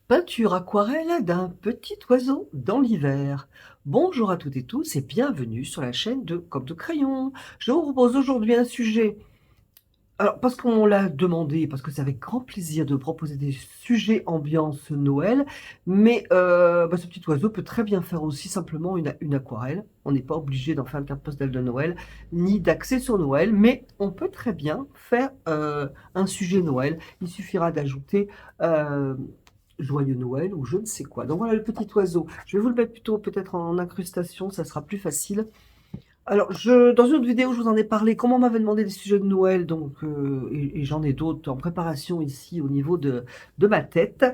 Peinture aquarelle d'un petit oiseau dans l'hiver. Bonjour à toutes et tous et bienvenue sur la chaîne de Comme de Crayon. Je vous propose aujourd'hui un sujet. Alors, parce qu'on l'a demandé, parce que c'est avec grand plaisir de proposer des sujets ambiance Noël, mais ce petit oiseau peut très bien faire aussi simplement une aquarelle. On n'est pas obligé d'en faire une carte postale de Noël, ni d'axer sur Noël, mais on peut très bien faire un sujet Noël. Il suffira d'ajouter Joyeux Noël ou je ne sais quoi. Donc voilà le petit oiseau. Je vais vous le mettre plutôt peut-être en incrustation, ça sera plus facile. Alors, dans une autre vidéo, je vous en ai parlé, comment on m'avait demandé des sujets de Noël, donc, et j'en ai d'autres en préparation ici au niveau de ma tête.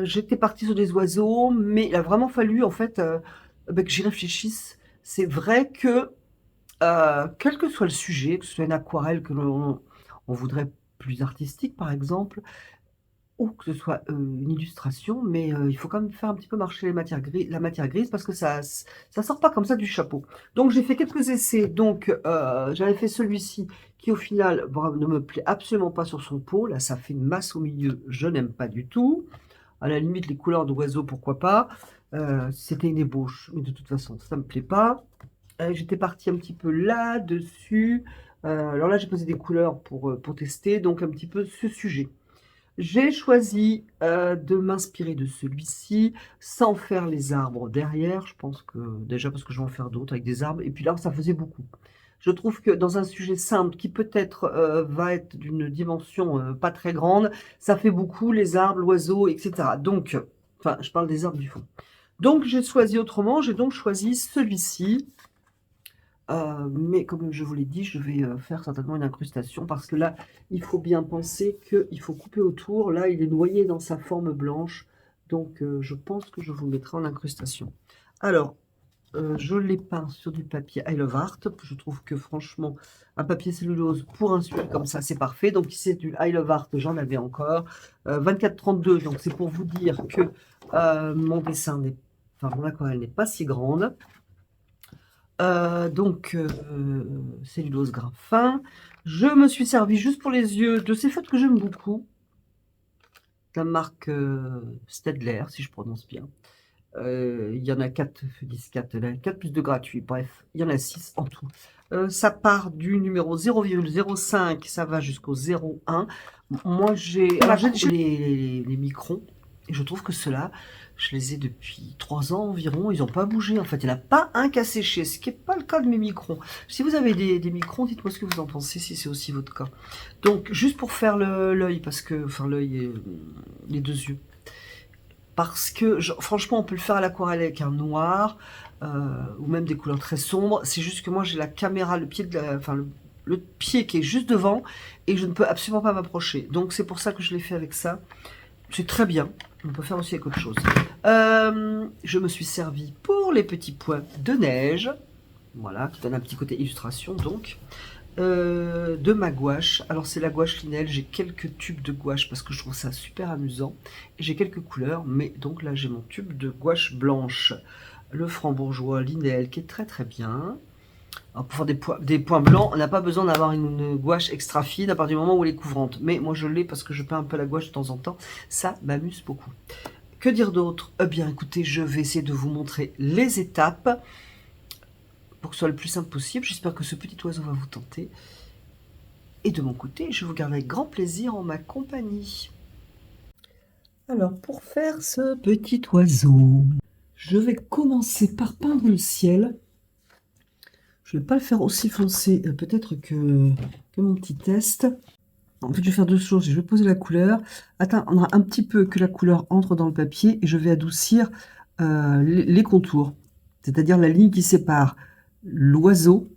J'étais partie sur des oiseaux, mais il a vraiment fallu en fait que j'y réfléchisse. C'est vrai que, quel que soit le sujet, que ce soit une aquarelle que on voudrait plus artistique par exemple, ou que ce soit, une illustration, mais il faut quand même faire un petit peu marcher la matière grise parce que ça sort pas comme ça du chapeau. Donc j'ai fait quelques essais, donc j'avais fait celui-ci qui au final, bon, ne me plaît absolument pas sur son pot. Là, ça fait une masse au milieu, je n'aime pas du tout. À la limite, les couleurs d'oiseaux, pourquoi pas, si c'était une ébauche, mais de toute façon, ça me plaît pas. J'étais partie un petit peu là-dessus. Alors là, j'ai posé des couleurs pour tester, donc un petit peu ce sujet. J'ai choisi de m'inspirer de celui-ci sans faire les arbres derrière. Je pense que déjà parce que je vais en faire d'autres avec des arbres. Et puis là, ça faisait beaucoup. Je trouve que dans un sujet simple qui peut-être va être d'une dimension pas très grande, ça fait beaucoup les arbres, l'oiseau, etc. Donc, enfin, je parle des arbres du fond. Donc, j'ai choisi autrement. J'ai donc choisi celui-ci. Mais comme je vous l'ai dit, je vais faire certainement une incrustation parce que là, il faut bien penser qu'il faut couper autour. Là, il est noyé dans sa forme blanche. Donc, je pense que je vous le mettrai en incrustation. Alors, je l'ai peint sur du papier I Love Art. Je trouve que franchement, un papier cellulose pour un sujet comme ça, c'est parfait. Donc, si c'est du I Love Art, j'en avais encore. 24-32, donc c'est pour vous dire que mon dessin n'est... Enfin, mon aquarelle n'est pas si grande. Cellulose grain fin. Je me suis servi juste pour les yeux de ces feutres que j'aime beaucoup. La marque Staedtler, si je prononce bien. Il y en a 4, 10, 4, 4 plus de gratuits. Bref, il y en a 6 en tout. Ça part du numéro 0,05, ça va jusqu'au 0,1. Moi, j'ai les microns. Et je trouve que ceux-là, je les ai depuis 3 ans environ. Ils n'ont pas bougé. En fait, il n'y en a pas un qui a séché, ce qui n'est pas le cas de mes microns. Si vous avez des microns, dites-moi ce que vous en pensez, si c'est aussi votre cas. Donc, juste pour faire l'œil, parce que... Enfin, l'œil et les deux yeux. Parce que, franchement, on peut le faire à l'aquarelle avec un noir, ou même des couleurs très sombres. C'est juste que moi, j'ai la caméra, le pied, le pied qui est juste devant, et je ne peux absolument pas m'approcher. Donc, c'est pour ça que je l'ai fait avec ça. C'est très bien. On peut faire aussi avec autre chose. Je me suis servi pour les petits points de neige. Voilà, qui donne un petit côté illustration, donc. De ma gouache. Alors c'est la gouache Linel, j'ai quelques tubes de gouache parce que je trouve ça super amusant. Et j'ai quelques couleurs, mais donc là j'ai mon tube de gouache blanche. Le Frambourgeois Linel qui est très très bien. Alors, pour faire des points blancs, on n'a pas besoin d'avoir une gouache extra fine à partir du moment où elle est couvrante. Mais moi je l'ai parce que je peins un peu la gouache de temps en temps. Ça m'amuse beaucoup. Que dire d'autre? Eh bien écoutez, je vais essayer de vous montrer les étapes pour que ce soit le plus simple possible. J'espère que ce petit oiseau va vous tenter. Et de mon côté, je vous garde avec grand plaisir en ma compagnie. Alors, pour faire ce petit oiseau, je vais commencer par peindre le ciel. Je ne vais pas le faire aussi foncé, peut-être que mon petit test. En fait, je vais faire deux choses. Je vais poser la couleur, attendre un petit peu que la couleur entre dans le papier et je vais adoucir les contours. C'est-à-dire la ligne qui sépare l'oiseau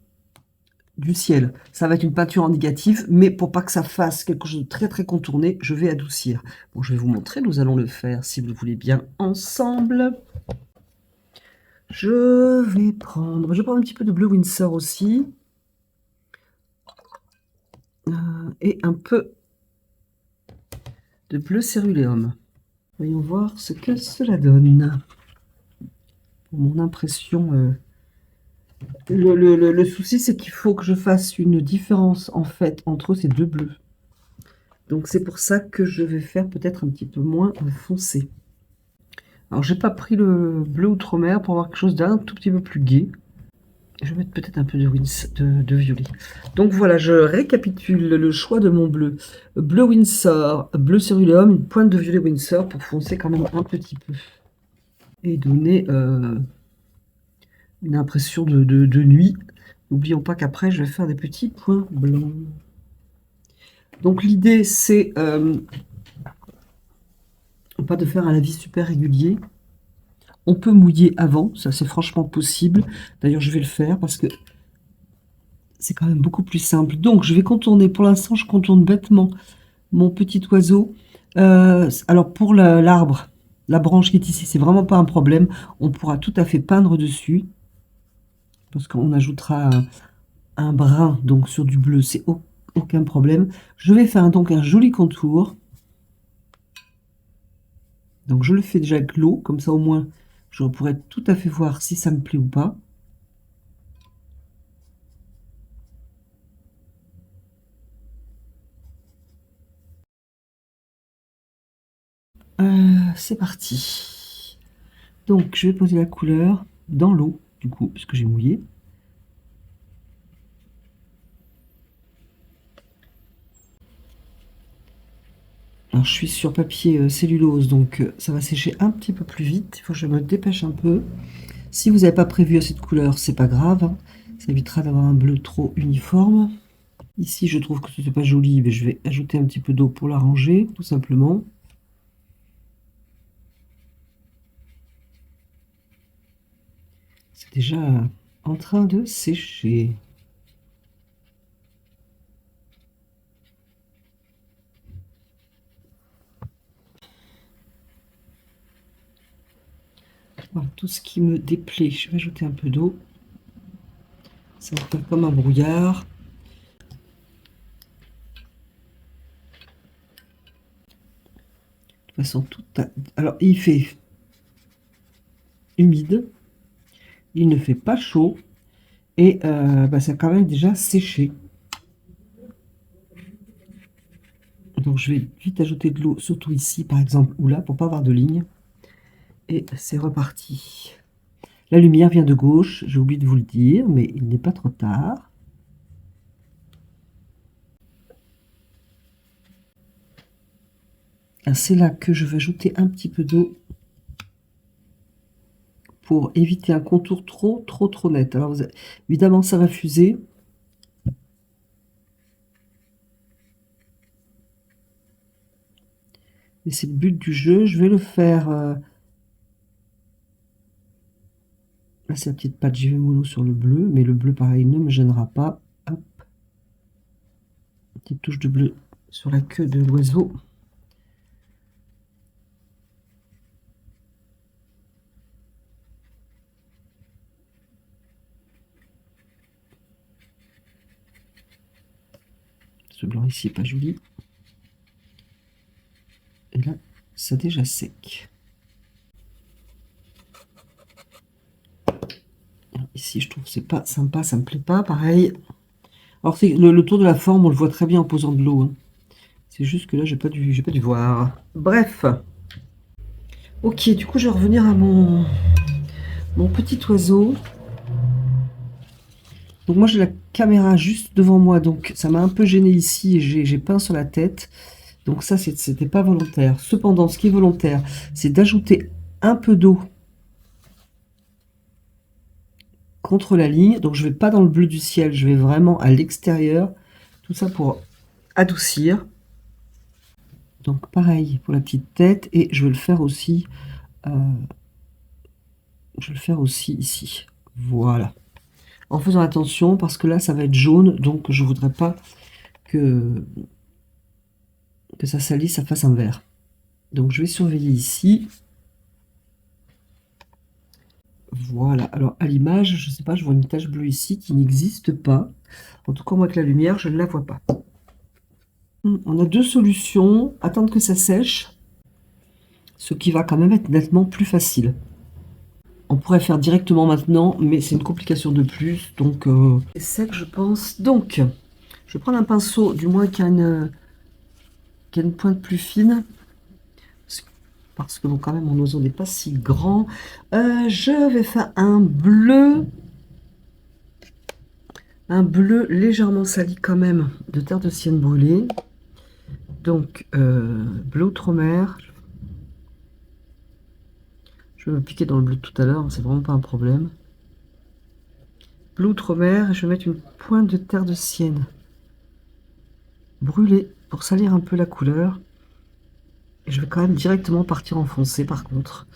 du ciel. Ça va être une peinture en négatif, mais pour pas que ça fasse quelque chose de très très contourné, je vais adoucir. Bon, je vais vous montrer, nous allons le faire, si vous le voulez bien, ensemble. Je vais prendre un petit peu de bleu Winsor aussi. Et un peu de bleu céruléum. Voyons voir ce que cela donne. Mon impression... Le souci, c'est qu'il faut que je fasse une différence, en fait, entre ces deux bleus. Donc, c'est pour ça que je vais faire peut-être un petit peu moins foncé. Alors j'ai pas pris le bleu outre-mer pour avoir quelque chose d'un tout petit peu plus gai. Je vais mettre peut-être un peu de violet. Donc voilà, je récapitule le choix de mon bleu. Bleu Windsor, bleu céruleum, une pointe de violet Windsor pour foncer quand même un petit peu. Et donner une impression de nuit. N'oublions pas qu'après, je vais faire des petits points blancs. Donc l'idée, c'est pas de faire un lavis super régulier. On peut mouiller avant, ça c'est franchement possible. D'ailleurs, je vais le faire parce que c'est quand même beaucoup plus simple. Donc, je vais contourner. Pour l'instant, je contourne bêtement mon petit oiseau. Alors, pour l'arbre, la branche qui est ici, c'est vraiment pas un problème. On pourra tout à fait peindre dessus. Parce qu'on ajoutera un brin donc sur du bleu, c'est aucun problème. Je vais faire donc un joli contour. Donc, je le fais déjà avec l'eau. Comme ça, au moins, je pourrais tout à fait voir si ça me plaît ou pas. C'est parti. Donc, je vais poser la couleur dans l'eau, du coup, puisque j'ai mouillé. Alors, je suis sur papier cellulose, donc ça va sécher un petit peu plus vite. Il faut que je me dépêche un peu. Si vous n'avez pas prévu assez de couleurs, c'est pas grave, hein. Ça évitera d'avoir un bleu trop uniforme. Ici, je trouve que ce n'est pas joli, mais je vais ajouter un petit peu d'eau pour l'arranger, tout simplement. C'est déjà en train de sécher. Voilà, tout ce qui me déplaît, je vais ajouter un peu d'eau. Ça va faire comme un brouillard. De toute façon, alors, il fait humide, il ne fait pas chaud, et ça a quand même déjà séché. Donc je vais vite ajouter de l'eau, surtout ici par exemple, ou là, pour pas avoir de ligne. Et c'est reparti. La lumière vient de gauche, j'ai oublié de vous le dire, mais il n'est pas trop tard. C'est là que je vais ajouter un petit peu d'eau pour éviter un contour trop net. Alors évidemment, ça va fuser. Mais c'est le but du jeu. Je vais le faire. Là, c'est la petite pâte JV Mollo sur le bleu, mais le bleu, pareil, ne me gênera pas. Hop. Une petite touche de bleu sur la queue de l'oiseau. Ce blanc ici n'est pas joli. Et là, c'est déjà sec. Ici, je trouve que c'est pas sympa, ça me plaît pas. Pareil. Alors, le tour de la forme, on le voit très bien en posant de l'eau, hein. C'est juste que là, j'ai pas dû voir. Bref. Ok, du coup, je vais revenir à mon petit oiseau. Donc moi, j'ai la caméra juste devant moi, donc ça m'a un peu gêné ici, et j'ai peint sur la tête. Donc ça, c'était pas volontaire. Cependant, ce qui est volontaire, c'est d'ajouter un peu d'eau contre la ligne. Donc je vais pas dans le bleu du ciel, je vais vraiment à l'extérieur. Tout ça pour adoucir. Donc pareil pour la petite tête, et je vais le faire aussi. Ici. Voilà. En faisant attention, parce que là, ça va être jaune, donc je voudrais pas que ça salisse, ça fasse un vert. Donc je vais surveiller ici. Voilà, alors à l'image, je sais pas, je vois une tache bleue ici qui n'existe pas. En tout cas, moi, avec la lumière, je ne la vois pas. On a deux solutions. Attendre que ça sèche, ce qui va quand même être nettement plus facile. On pourrait faire directement maintenant, mais c'est une complication de plus, donc c'est sec, je pense. Donc, je vais prendre un pinceau, du moins qui a une pointe plus fine. parce que bon, quand même, mon oiseau n'est pas si grand. Je vais faire un bleu légèrement sali quand même, de terre de sienne brûlée. Donc, bleu outre-mer. Je vais me piquer dans le bleu de tout à l'heure, c'est vraiment pas un problème. Bleu outre-mer, et je vais mettre une pointe de terre de sienne brûlée pour salir un peu la couleur. Et je vais quand même directement partir en foncé par contre.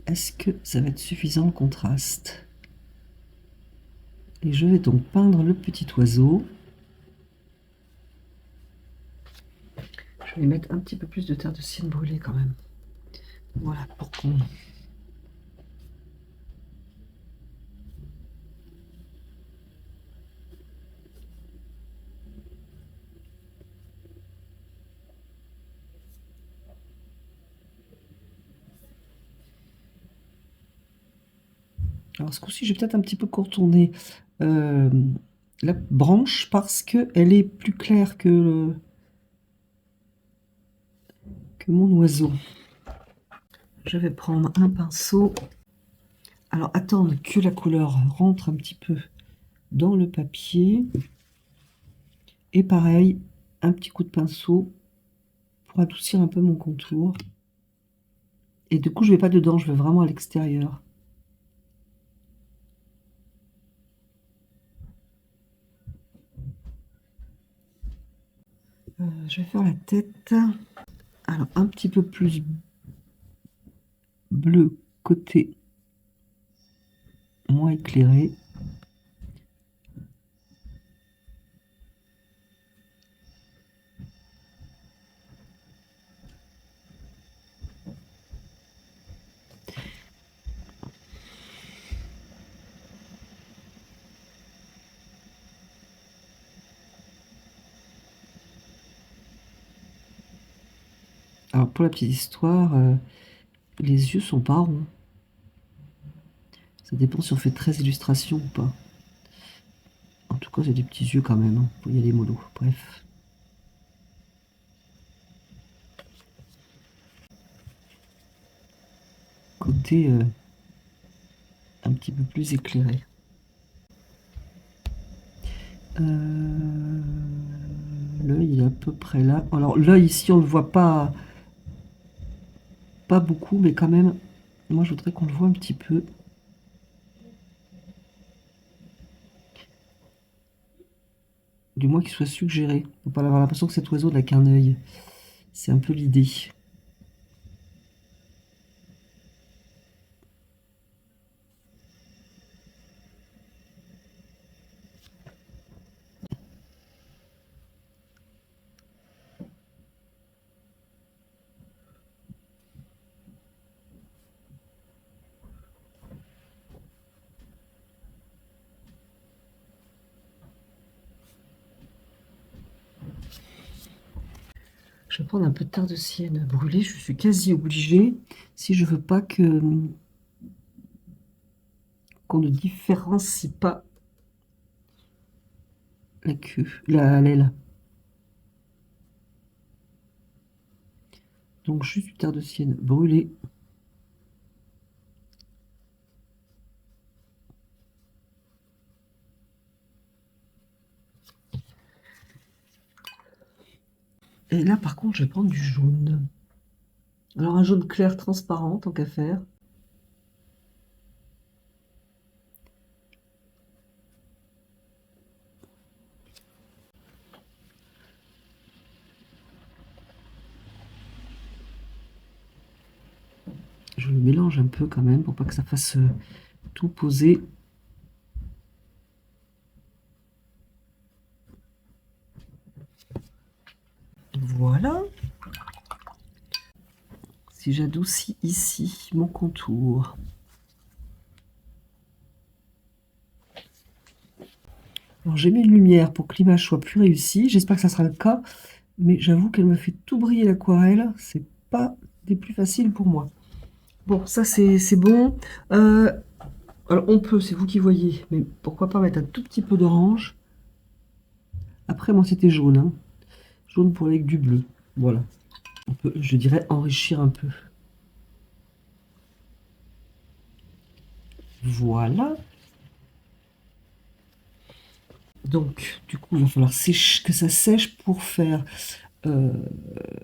Est-ce que ça va être suffisant le contraste? Et je vais donc peindre le petit oiseau. Je vais mettre un petit peu plus de terre de sienne brûlée quand même. Voilà, pour qu'on... Alors ce coup-ci, je vais peut-être un petit peu contourner la branche parce qu'elle est plus claire que mon oiseau. Je vais prendre un pinceau. Alors attendre que la couleur rentre un petit peu dans le papier. Et pareil, un petit coup de pinceau pour adoucir un peu mon contour. Et du coup, je vais pas dedans, je vais vraiment à l'extérieur. Je vais faire la tête. Alors, un petit peu plus bleu côté moins éclairé. Alors, pour la petite histoire, les yeux sont pas ronds. Ça dépend si on fait 13 illustrations ou pas. En tout cas, j'ai des petits yeux quand même. Hein. Faut y aller mollo. Bref. Côté un petit peu plus éclairé. L'œil est à peu près là. Alors, l'œil ici, on le voit pas beaucoup, mais quand même, moi, je voudrais qu'on le voit un petit peu. Du moins qu'il soit suggéré. Faut pas avoir l'impression que cet oiseau n'a qu'un œil. C'est un peu l'idée. Je vais prendre un peu de terre de sienne brûlée. Je suis quasi obligée si je veux pas qu'on ne différencie pas la queue, l'aile. Donc juste du terre de sienne brûlée. Et là par contre je vais prendre du jaune. Alors un jaune clair transparent tant qu'à faire. Je le mélange un peu quand même pour pas que ça fasse tout poser. Voilà. Si j'adoucis ici mon contour. Alors j'ai mis une lumière pour que l'image soit plus réussie. J'espère que ça sera le cas. Mais j'avoue qu'elle me fait tout briller l'aquarelle. C'est pas des plus faciles pour moi. Bon, ça c'est bon. Alors on peut, c'est vous qui voyez, mais pourquoi pas mettre un tout petit peu d'orange. Après moi c'était jaune, hein. Jaune pour avec du bleu. Voilà. On peut, je dirais, enrichir un peu. Voilà. Donc du coup il va falloir que ça sèche pour faire. Et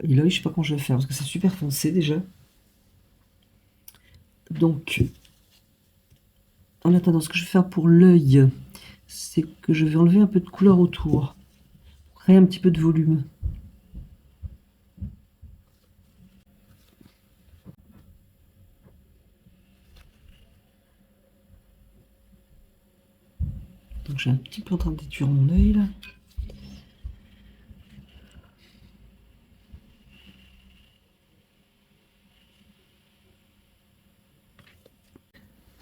l'œil, je sais pas comment je vais faire parce que c'est super foncé déjà. Donc en attendant, ce que je vais faire pour l'œil, c'est que je vais enlever un peu de couleur autour, pour créer un petit peu de volume. Donc j'ai un petit peu en train de détruire mon œil là.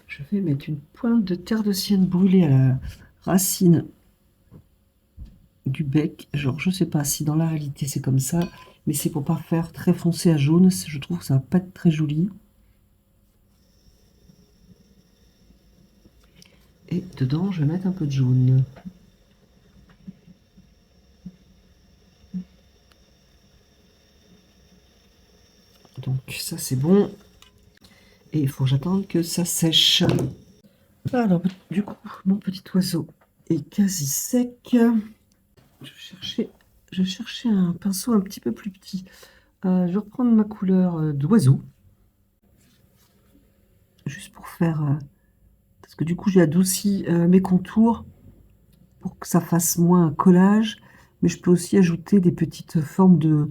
Je vais mettre une pointe de terre de sienne brûlée à la racine du bec. Genre, je sais pas si dans la réalité c'est comme ça, mais c'est pour pas faire très foncé à jaune. Je trouve que ça va pas être très joli. Et dedans, je vais mettre un peu de jaune. Donc ça c'est bon. Et il faut que j'attende que ça sèche. Alors, du coup, mon petit oiseau est quasi sec. Je cherchais un pinceau un petit peu plus petit. Je vais reprendre ma couleur d'oiseau. Juste pour faire... parce que du coup, j'ai adouci mes contours pour que ça fasse moins un collage. Mais je peux aussi ajouter des petites formes de...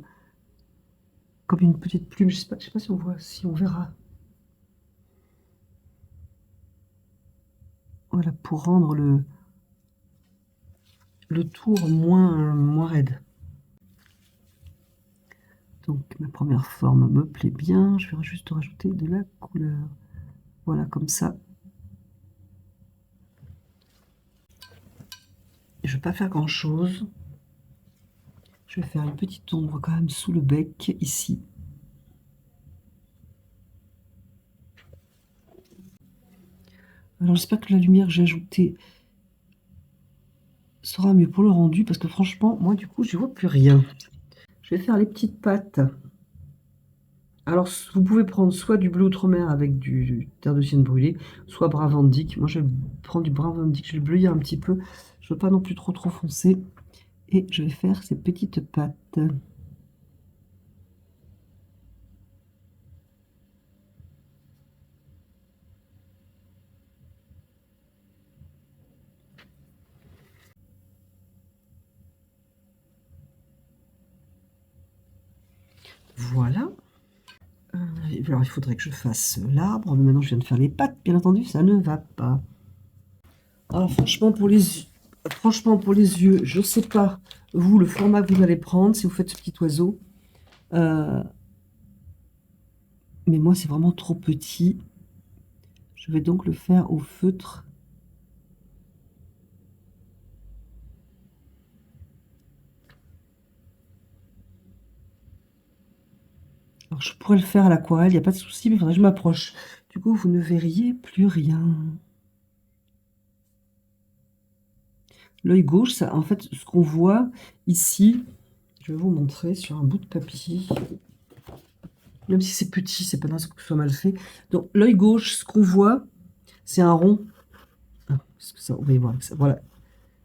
comme une petite plume. Je sais pas si on voit, si on verra. Voilà, pour rendre le tour moins raide. Donc ma première forme me plaît bien. Je vais juste rajouter de la couleur. Voilà, comme ça. Je ne vais pas faire grand chose. Je vais faire une petite ombre quand même sous le bec ici. Alors j'espère que la lumière que j'ai ajoutée sera mieux pour le rendu parce que franchement, moi du coup, je vois plus rien. Je vais faire les petites pattes. Alors vous pouvez prendre soit du bleu outre-mer avec du terre de sienne brûlée, soit Bravandic. Moi je prends du Bravandic, je vais le bleuir un petit peu. Je veux pas non plus trop foncé. Et je vais faire ces petites pattes. Voilà. Alors il faudrait que je fasse l'arbre, mais maintenant je viens de faire les pattes, bien entendu, ça ne va pas. Alors franchement pour les yeux, je ne sais pas, vous, le format que vous allez prendre, si vous faites ce petit oiseau. Euh, mais moi, c'est vraiment trop petit. Je vais donc le faire au feutre. Alors je pourrais le faire à l'aquarelle, il n'y a pas de souci, mais il faudrait que je m'approche. Du coup, vous ne verriez plus rien. L'œil gauche, ça, en fait, ce qu'on voit ici, je vais vous montrer sur un bout de papier. Même si c'est petit, c'est pas grave que ce soit mal fait. Donc l'œil gauche, ce qu'on voit, c'est un rond. Ah, est-ce que ça, vous voyez voir, voilà.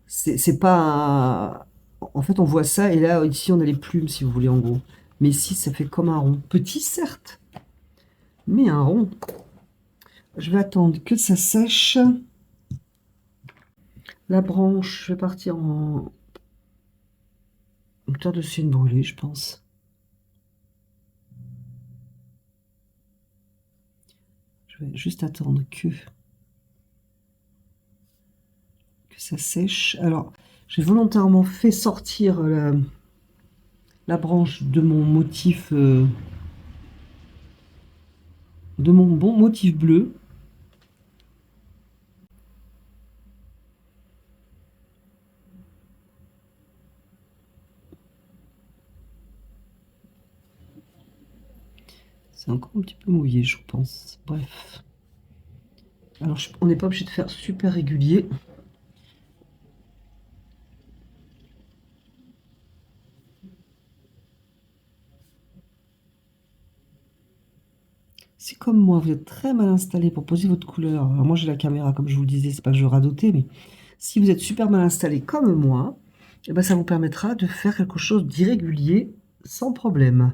C'est pas En fait, on voit ça, et là, ici, on a les plumes, si vous voulez, en gros. Mais ici, ça fait comme un rond. Petit, certes, mais un rond. Je vais attendre que ça sèche. La branche, je vais partir en hauteur de sienne brûlée, je pense. Je vais juste attendre que ça sèche. Alors, j'ai volontairement fait sortir la branche de mon motif, de mon bon motif bleu. C'est encore un petit peu mouillé, je pense. Bref. Alors, on n'est pas obligé de faire super régulier. Si comme moi, vous êtes très mal installé pour poser votre couleur, alors moi j'ai la caméra comme je vous le disais, c'est pas que je veux radoter, mais si vous êtes super mal installé comme moi, eh ben, ça vous permettra de faire quelque chose d'irrégulier sans problème.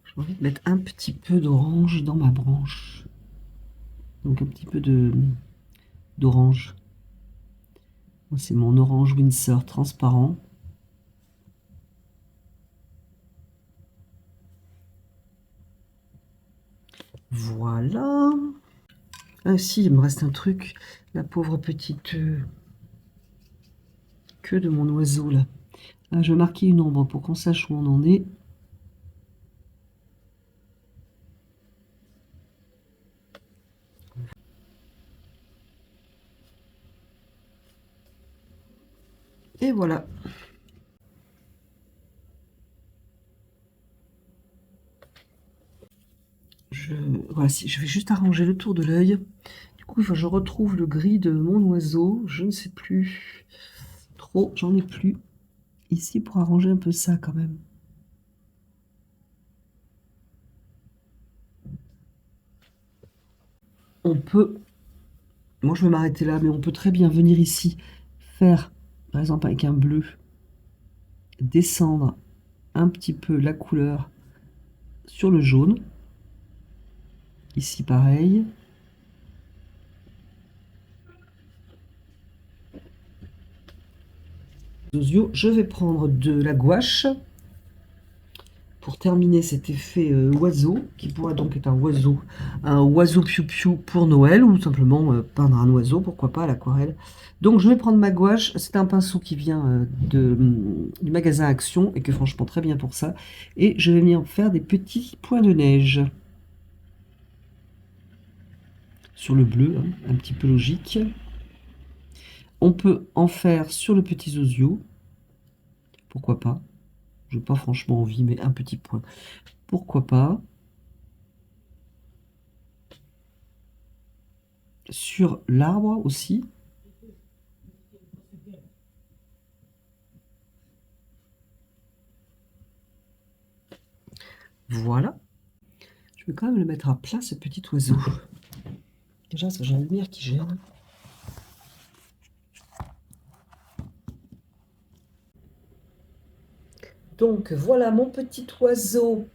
J'ai envie de mettre un petit peu d'orange dans ma branche. Donc un petit peu d'orange. C'est mon orange Windsor transparent. Voilà. Ah si, il me reste un truc. La pauvre petite queue de mon oiseau là. Ah, je vais marquer une ombre pour qu'on sache où on en est. Et voilà. Voilà, je vais juste arranger le tour de l'œil. Du coup, il faut que je retrouve le gris de mon oiseau. Je ne sais plus trop, j'en ai plus. Ici, pour arranger un peu ça quand même. On peut, moi je vais m'arrêter là, mais on peut très bien venir ici, faire, par exemple avec un bleu, descendre un petit peu la couleur sur le jaune. Ici pareil. Je vais prendre de la gouache pour terminer cet effet oiseau, qui pourrait donc être un oiseau piou-piou pour Noël, ou simplement peindre un oiseau, pourquoi pas à l'aquarelle. Donc je vais prendre ma gouache, c'est un pinceau qui vient du magasin Action, et qui est franchement très bien pour ça, et je vais venir faire des petits points de neige sur le bleu, hein, un petit peu logique. On peut en faire sur le petit zozio, pourquoi pas. Je n'ai pas franchement envie, mais un petit point, pourquoi pas. Sur l'arbre aussi. Voilà. Je vais quand même le mettre à plat, ce petit oiseau. Déjà, ça, j'ai la lumière qui gêne. Donc, voilà mon petit oiseau,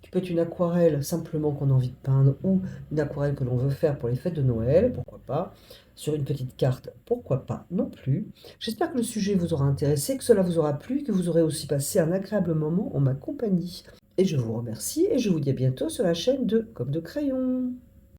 qui peut être une aquarelle simplement qu'on a envie de peindre, ou une aquarelle que l'on veut faire pour les fêtes de Noël, pourquoi pas. Sur une petite carte, pourquoi pas non plus. J'espère que le sujet vous aura intéressé, que cela vous aura plu, que vous aurez aussi passé un agréable moment en ma compagnie. Et je vous remercie, et je vous dis à bientôt sur la chaîne de Comme de Crayon.